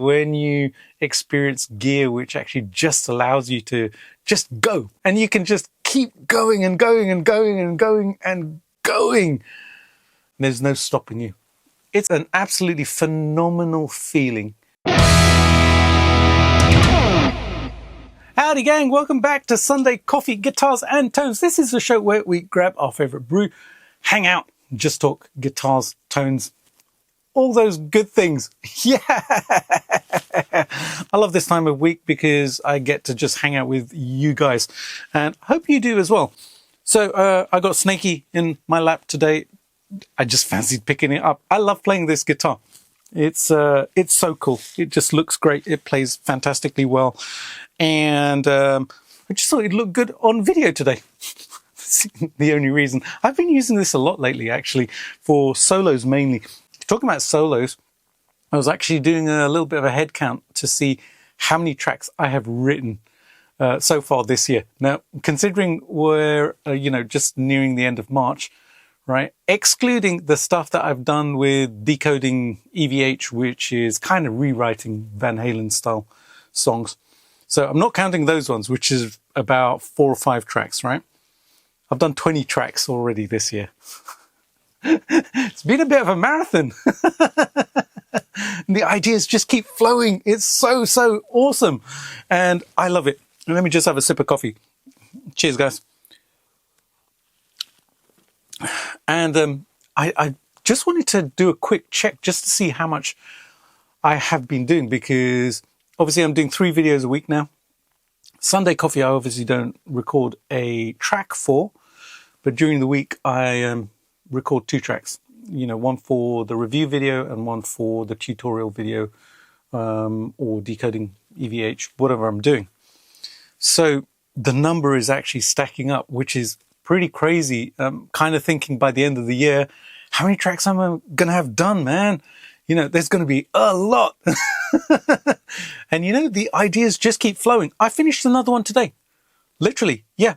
when you experience gear which actually just allows you to just go, and you can just keep going and going and going and going and going. There's no stopping you. It's an absolutely phenomenal feeling. Howdy gang, welcome back to Sunday Coffee, Guitars and Tones. This is the show where we grab our favorite brew, hang out, just talk guitars, tones, all those good things. Yeah! I love this time of week because I get to just hang out with you guys, and I hope you do as well. So I got Snakey in my lap today. I just fancied picking it up. I love playing this guitar. It's so cool. It just looks great. It plays fantastically well. And I just thought it'd look good on video today. That's the only reason. I've been using this a lot lately, actually, for solos mainly. Talking about solos, I was actually doing a little bit of a head count to see how many tracks I have written so far this year. Now, considering we're, just nearing the end of March, right? Excluding the stuff that I've done with decoding EVH, which is kind of rewriting Van Halen style songs. So I'm not counting those ones, which is about 4 or 5 tracks, right? I've done 20 tracks already this year. It's been a bit of a marathon. The ideas just keep flowing. It's so awesome. And I love it. And let me just have a sip of coffee. Cheers, guys. And I just wanted to do a quick check just to see how much I have been doing, because obviously I'm doing 3 videos a week now. Sunday Coffee I obviously don't record a track for, but during the week I record 2 tracks. One for the review video and one for the tutorial video, or decoding EVH, whatever I'm doing. So the number is actually stacking up, which is pretty crazy. Kind of thinking by the end of the year, how many tracks am I going to have done, man? There's going to be a lot. And the ideas just keep flowing. I finished another one today. Literally, yeah.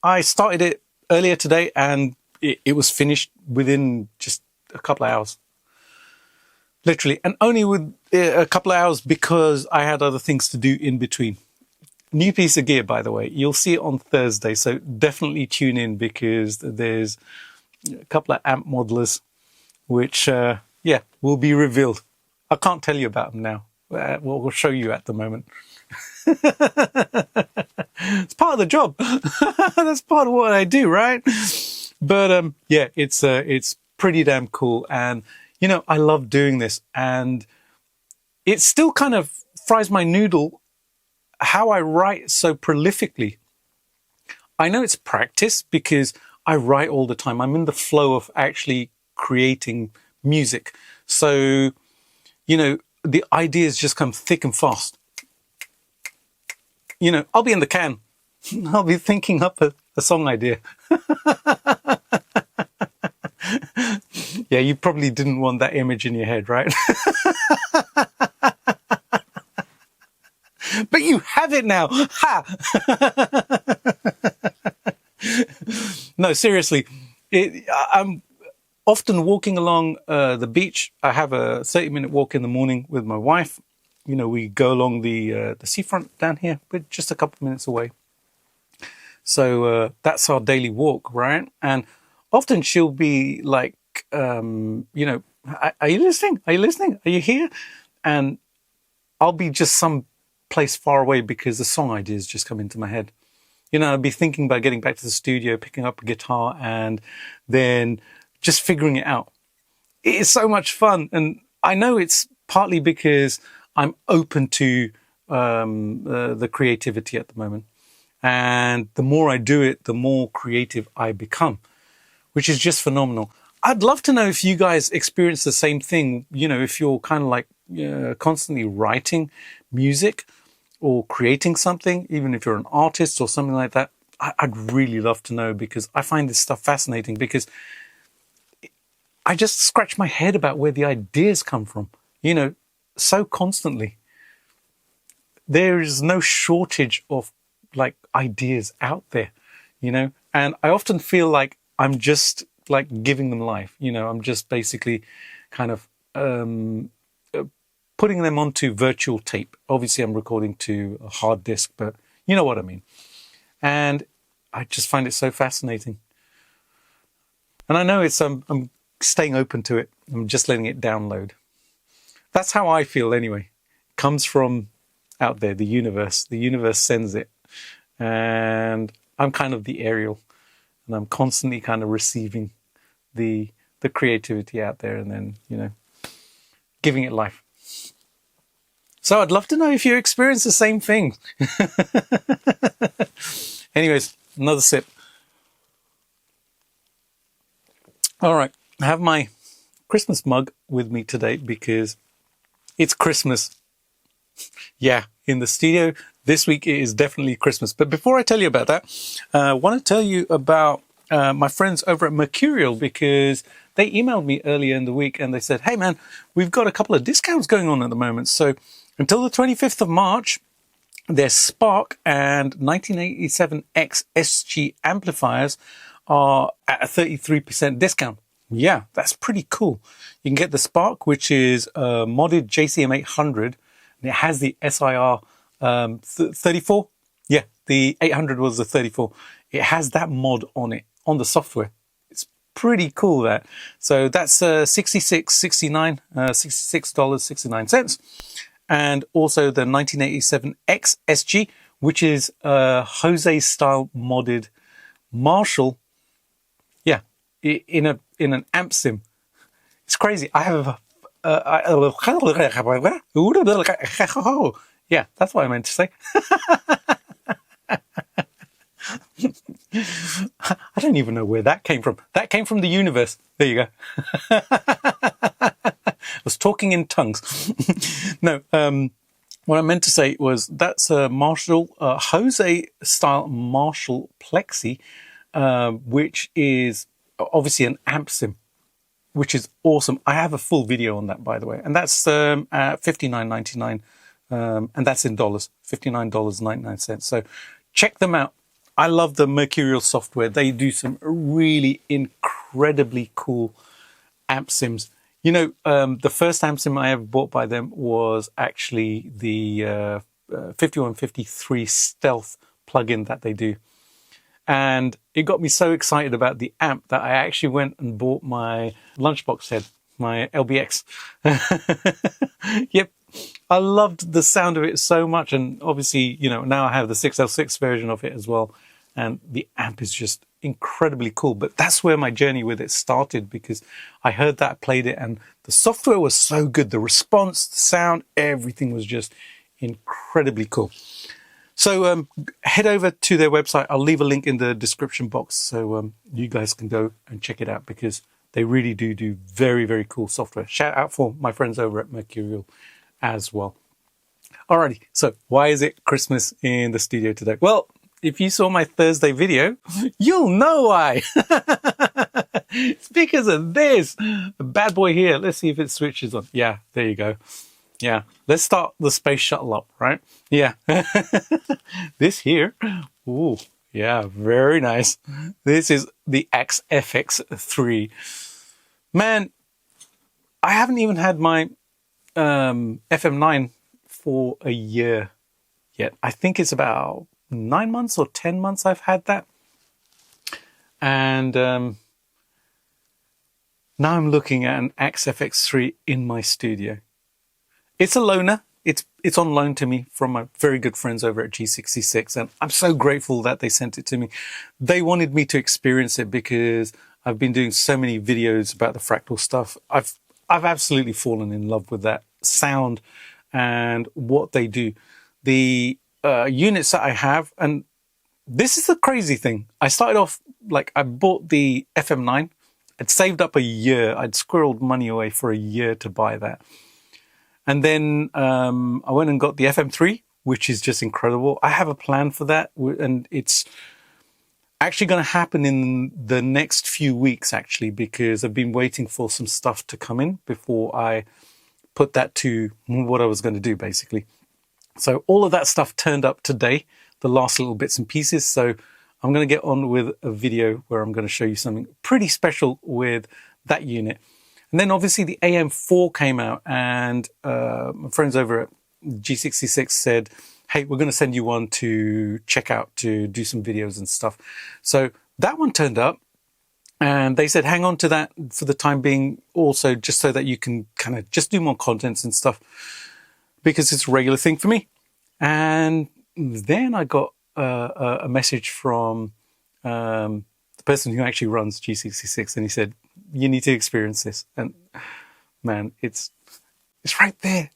I started it earlier today and it was finished within just a couple of hours. Literally. And only with a couple of hours because I had other things to do in between. New piece of gear, by the way. You'll see it on Thursday, so definitely tune in because there's a couple of amp modelers which, will be revealed. I can't tell you about them now. We'll show you at the moment. It's part of the job. That's part of what I do, right? But it's pretty damn cool. And, I love doing this. And it still kind of fries my noodle how I write so prolifically. I know it's practice because I write all the time. I'm in the flow of actually creating music. So, the ideas just come thick and fast. I'll be in the can. I'll be thinking up a song idea. Yeah, you probably didn't want that image in your head, right? But you have it now. Ha! No, seriously. I'm often walking along the beach. I have a 30-minute walk in the morning with my wife. We go along the seafront down here. We're just a couple of minutes away. So that's our daily walk, right? And often she'll be like, are you listening? Are you listening? Are you here? And I'll be just some place far away because the song ideas just come into my head. I'll be thinking about getting back to the studio, picking up a guitar, and then just figuring it out. It is so much fun. And I know it's partly because I'm open to the creativity at the moment. And the more I do it, the more creative I become, which is just phenomenal. I'd love to know if you guys experience the same thing, if you're kind of like constantly writing music or creating something, even if you're an artist or something like that. I'd really love to know, because I find this stuff fascinating, because I just scratch my head about where the ideas come from, so constantly. There is no shortage of like ideas out there, and I often feel like I'm just like giving them life. I'm just basically kind of putting them onto virtual tape. Obviously, I'm recording to a hard disk, but you know what I mean. And I just find it so fascinating. And I know it's I'm staying open to it. I'm just letting it download. That's how I feel anyway. It comes from out there, the universe. The universe sends it. And I'm kind of the aerial. And I'm constantly kind of receiving the creativity out there and then, you know, giving it life. So I'd love to know if you experience the same thing. Anyways, another sip. All right, I have my Christmas mug with me today because it's Christmas. Yeah, in the studio this week it is definitely Christmas. But before I tell you about that, I want to tell you about my friends over at Mercuriall, because they emailed me earlier in the week and they said, hey man, we've got a couple of discounts going on at the moment. So until the 25th of March, their Spark and 1987X SG amplifiers are at a 33% discount. Yeah, that's pretty cool. You can get the Spark, which is a modded JCM 800, and it has the SIR 34. Yeah, the 800 was the 34. It has that mod on it, on the software. It's pretty cool, that. So that's $66.69, $66.69. And also the 1987X SG, which is a Jose-style modded Marshall. Yeah, in an amp sim. It's crazy. I have yeah, that's what I meant to say. I don't even know where that came from. That came from the universe. There you go. I was talking in tongues. No, what I meant to say was that's a Marshall, Jose-style Marshall Plexi, which is obviously an amp sim, which is awesome. I have a full video on that, by the way, and that's at $59.99, and that's in dollars, $59.99. So check them out. I love the Mercurial software. They do some really incredibly cool amp sims. You know, the first amp sim I ever bought by them was actually the 5153 Stealth plugin that they do. And it got me so excited about the amp that I actually went and bought my lunchbox head, my LBX. Yep, I loved the sound of it so much. And obviously, you know, now I have the 6L6 version of it as well. And the amp is just incredibly cool. But that's where my journey with it started, because I heard that, played it, and the software was so good. The response, the sound, everything was just incredibly cool. So head over to their website. I'll leave a link in the description box so you guys can go and check it out, because they really do very, very cool software. Shout out for my friends over at Mercurial as well. Alrighty, so why is it Christmas in the studio today? Well, if you saw my Thursday video, you'll know why. It's because of this bad boy here. Let's see if it switches on. Yeah, there you go. Yeah, let's start the space shuttle up, right? Yeah. This here. Ooh, yeah, very nice. This is the Axe-Fx III. Man, I haven't even had my FM9 for a year yet. I think it's about 9 months or 10 months I've had that. And now I'm looking at an Axe-Fx III in my studio. It's a loaner. It's on loan to me from my very good friends over at G66, and I'm so grateful that they sent it to me. They wanted me to experience it because I've been doing so many videos about the Fractal stuff. I've absolutely fallen in love with that sound and what they do. The units that I have, and this is the crazy thing. I started off, like, I bought the FM9. I'd saved up a year. I'd squirreled money away for a year to buy that. And then I went and got the FM3, which is just incredible. I have a plan for that, and it's actually going to happen in the next few weeks, actually, because I've been waiting for some stuff to come in before I put that to what I was going to do, basically. So all of that stuff turned up today, the last little bits and pieces. So I'm going to get on with a video where I'm going to show you something pretty special with that unit. And then obviously the AM4 came out, and my friends over at G66 said, hey, we're going to send you one to check out, to do some videos and stuff. So that one turned up, and they said, hang on to that for the time being, also just so that you can kind of just do more contents and stuff, because it's a regular thing for me. And then I got a message from the person who actually runs G66, and he said, you need to experience this. And man, it's right there.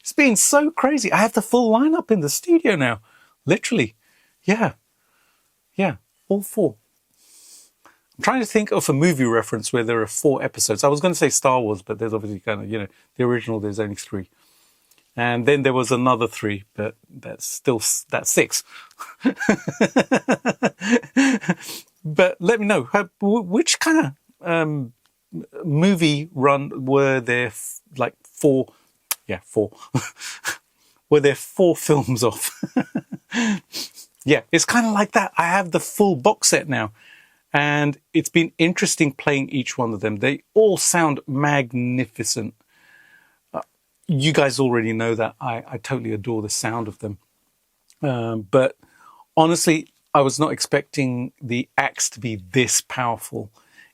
It's been so crazy. I have the full lineup in the studio now, literally. Yeah, all 4. I'm trying to think of a movie reference where there are 4 episodes. I was going to say Star Wars, but there's obviously kind of, the original, there's only 3. And then there was another 3, but that's 6. But let me know, which kind of movie run were there, like 4? Yeah, 4. Were there 4 films of? Yeah, it's kind of like that. I have the full box set now. And it's been interesting playing each one of them. They all sound magnificent. You guys already know that I totally adore the sound of them. But honestly, I was not expecting the Axe to be this powerful.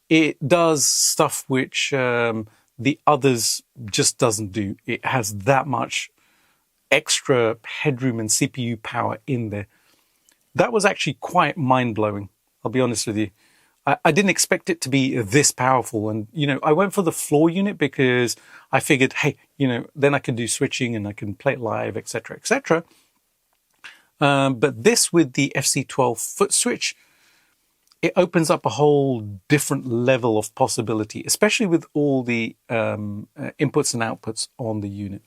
It does stuff which the others just doesn't do. It has that much extra headroom and CPU power in there. That was actually quite mind-blowing, I'll be honest with you. I didn't expect it to be this powerful. And, I went for the floor unit because I figured, hey, then I can do switching and I can play it live, etc., etc. But this with the FXIII foot switch, it opens up a whole different level of possibility, especially with all the inputs and outputs on the unit.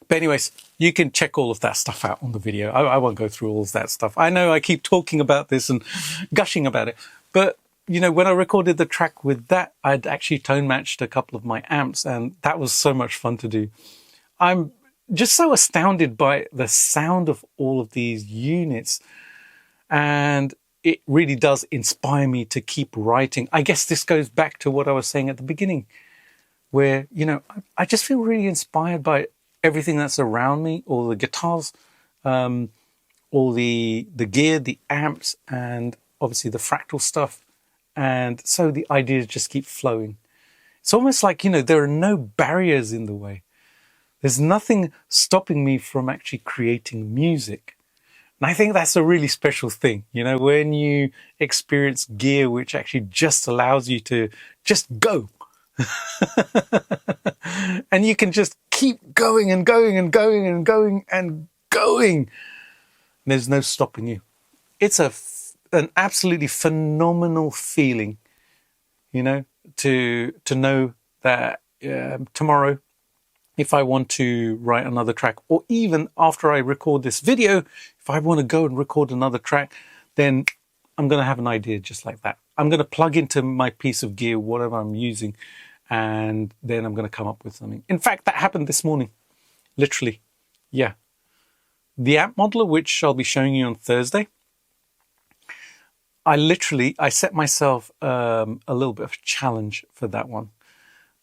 But anyways, you can check all of that stuff out on the video. I won't go through all of that stuff. I know I keep talking about this and gushing about it. But, when I recorded the track with that, I'd actually tone matched a couple of my amps, and that was so much fun to do. I'm just so astounded by the sound of all of these units. And it really does inspire me to keep writing. I guess this goes back to what I was saying at the beginning, where, I just feel really inspired by everything that's around me, all the guitars, all the gear, the amps, and obviously the fractal stuff. And so the ideas just keep flowing. It's almost like, there are no barriers in the way. There's nothing stopping me from actually creating music. And I think that's a really special thing, when you experience gear which actually just allows you to just go. And you can just keep going and going and going and going and going. There's no stopping you. It's an absolutely phenomenal feeling, to know that tomorrow, if I want to write another track, or even after I record this video, if I want to go and record another track, then I'm going to have an idea just like that. I'm going to plug into my piece of gear, whatever I'm using, and then I'm going to come up with something. In fact, that happened this morning, literally. Yeah. The amp modeler, which I'll be showing you on Thursday, I set myself a little bit of a challenge for that one.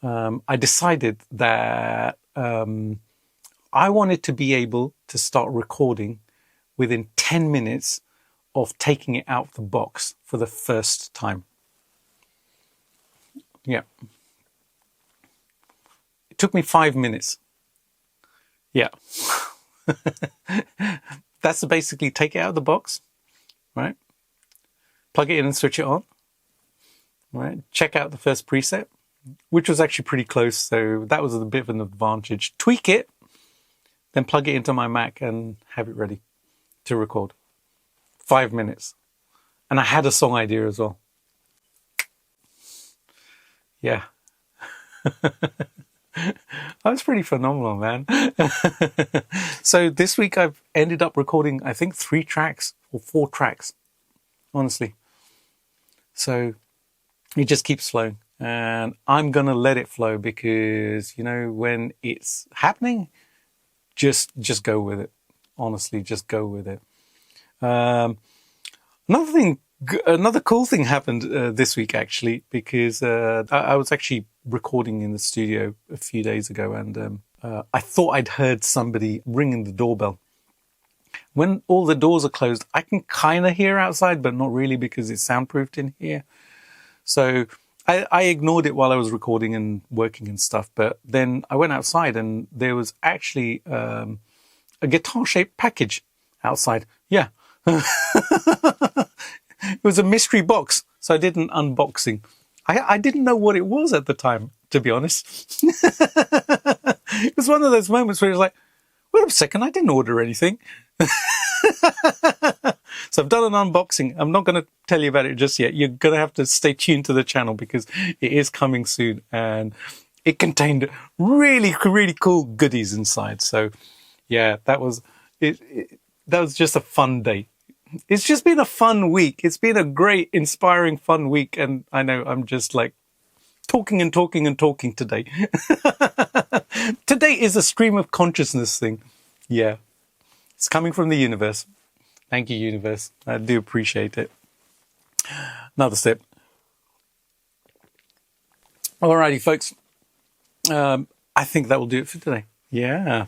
I decided that I wanted to be able to start recording within 10 minutes of taking it out of the box for the first time. Yeah. It took me 5 minutes. Yeah. That's to basically take it out of the box, right? Plug it in and switch it on, right? Check out the first preset, which was actually pretty close, so that was a bit of an advantage. Tweak it, then plug it into my Mac and have it ready to record. 5 minutes. And I had a song idea as well. Yeah. That's pretty phenomenal, man. So this week I've ended up recording, I think, 3 tracks or 4 tracks, honestly. So it just keeps flowing, and I'm going to let it flow because, when it's happening, just go with it. Honestly, just go with it. Another thing Another cool thing happened this week, actually, because I was actually recording in the studio a few days ago, and I thought I'd heard somebody ringing the doorbell. When all the doors are closed, I can kind of hear outside, but not really because it's soundproofed in here. So I ignored it while I was recording and working and stuff. But then I went outside and there was actually a guitar-shaped package outside. Yeah. It was a mystery box. So I did an unboxing. I didn't know what it was at the time, to be honest. It was one of those moments where it was like, wait a second, I didn't order anything. So I've done an unboxing. I'm not going to tell you about it just yet. You're going to have to stay tuned to the channel because it is coming soon. And it contained really, really cool goodies inside. So yeah, that was it. That was just a fun day. It's just been a fun week. It's been a great, inspiring, fun week. And I know I'm just like talking and talking and talking today. Today is a stream of consciousness thing. Yeah. It's coming from the universe. Thank you, universe. I do appreciate it. Another sip. Alrighty, folks. I think that will do it for today. Yeah.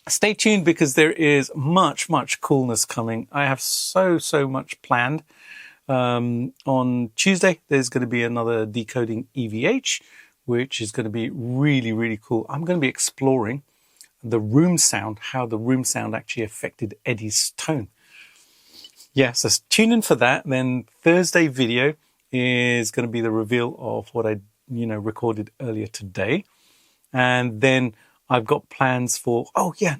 Stay tuned because there is much, much coolness coming. I have so much planned. On Tuesday, there's going to be another Decoding EVH, which is going to be really, really cool. I'm going to be exploring the room sound, how the room sound actually affected Eddie's tone. Yeah, so tune in for that. Then Thursday video is going to be the reveal of what I, recorded earlier today. And then I've got plans for,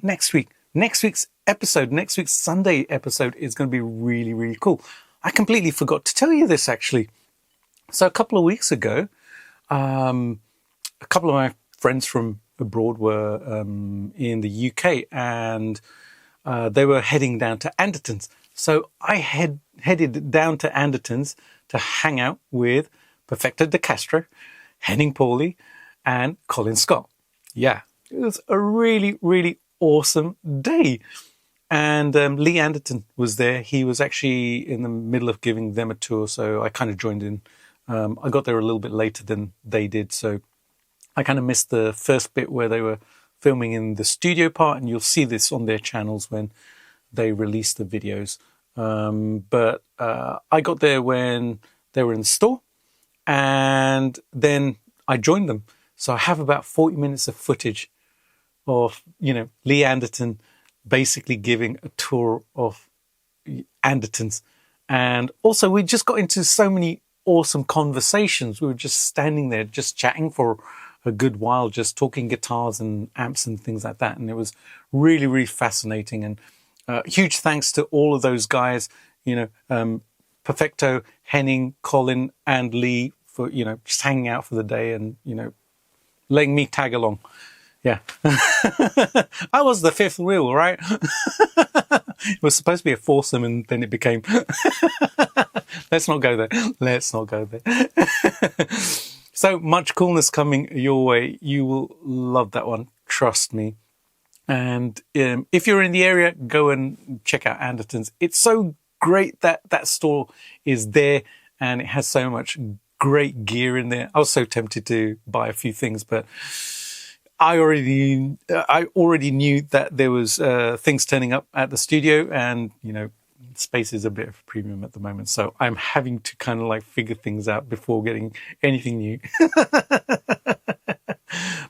next week's episode, next week's Sunday episode is going to be really, really cool. I completely forgot to tell you this, actually. So a couple of weeks ago, a couple of my friends from abroad were in the UK, and they were heading down to Andertons. So I headed down to Andertons to hang out with Perfecto de Castro, Henning Pauly, and Colin Scott. Yeah, it was a really, really awesome day. And Lee Anderton was there. He was actually in the middle of giving them a tour, so I kind of joined in. I got there a little bit later than they did, so I kind of missed the first bit where they were filming in the studio part, and you'll see this on their channels when they release the videos. But I got there when they were in the store, and then I joined them. So I have about 40 minutes of footage of, Lee Anderton basically giving a tour of Andertons. And also we just got into so many awesome conversations. We were just standing there, just chatting for a good while, just talking guitars and amps and things like that. And it was really, really fascinating. And huge thanks to all of those guys, Perfecto, Henning, Colin, and Lee for, just hanging out for the day and, letting me tag along. Yeah. I was the fifth wheel, right? It was supposed to be a foursome and then it became... Let's not go there. Let's not go there. So much coolness coming your way. You will love that one. Trust me. And if you're in the area, go and check out Andertons. It's so great that that store is there and it has so much great gear in there. I was so tempted to buy a few things, but I already knew that there was things turning up at the studio, and space is a bit of a premium at the moment, so I'm having to kind of like figure things out before getting anything new.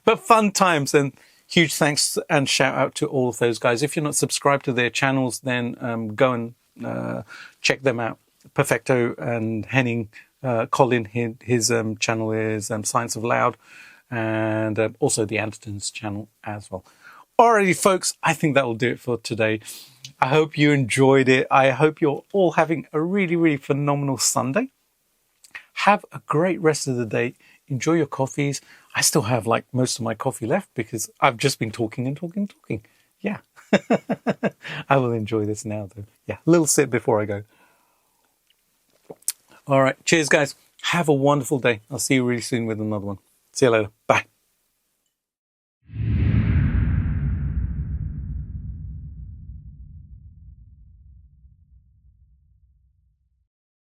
But fun times, and huge thanks and shout out to all of those guys. If you're not subscribed to their channels, then go and check them out. Perfecto and Henning, Colin, his channel is Science of Loud, and also the Andertons channel as well. Alrighty, folks, I think that will do it for today. I hope you enjoyed it. I hope you're all having a really, really phenomenal Sunday. Have a great rest of the day. Enjoy your coffees. I still have like most of my coffee left because I've just been talking and talking and talking. Yeah. I will enjoy this now though. Yeah, a little sip before I go. All right. Cheers, guys. Have a wonderful day. I'll see you really soon with another one. See you later. Bye.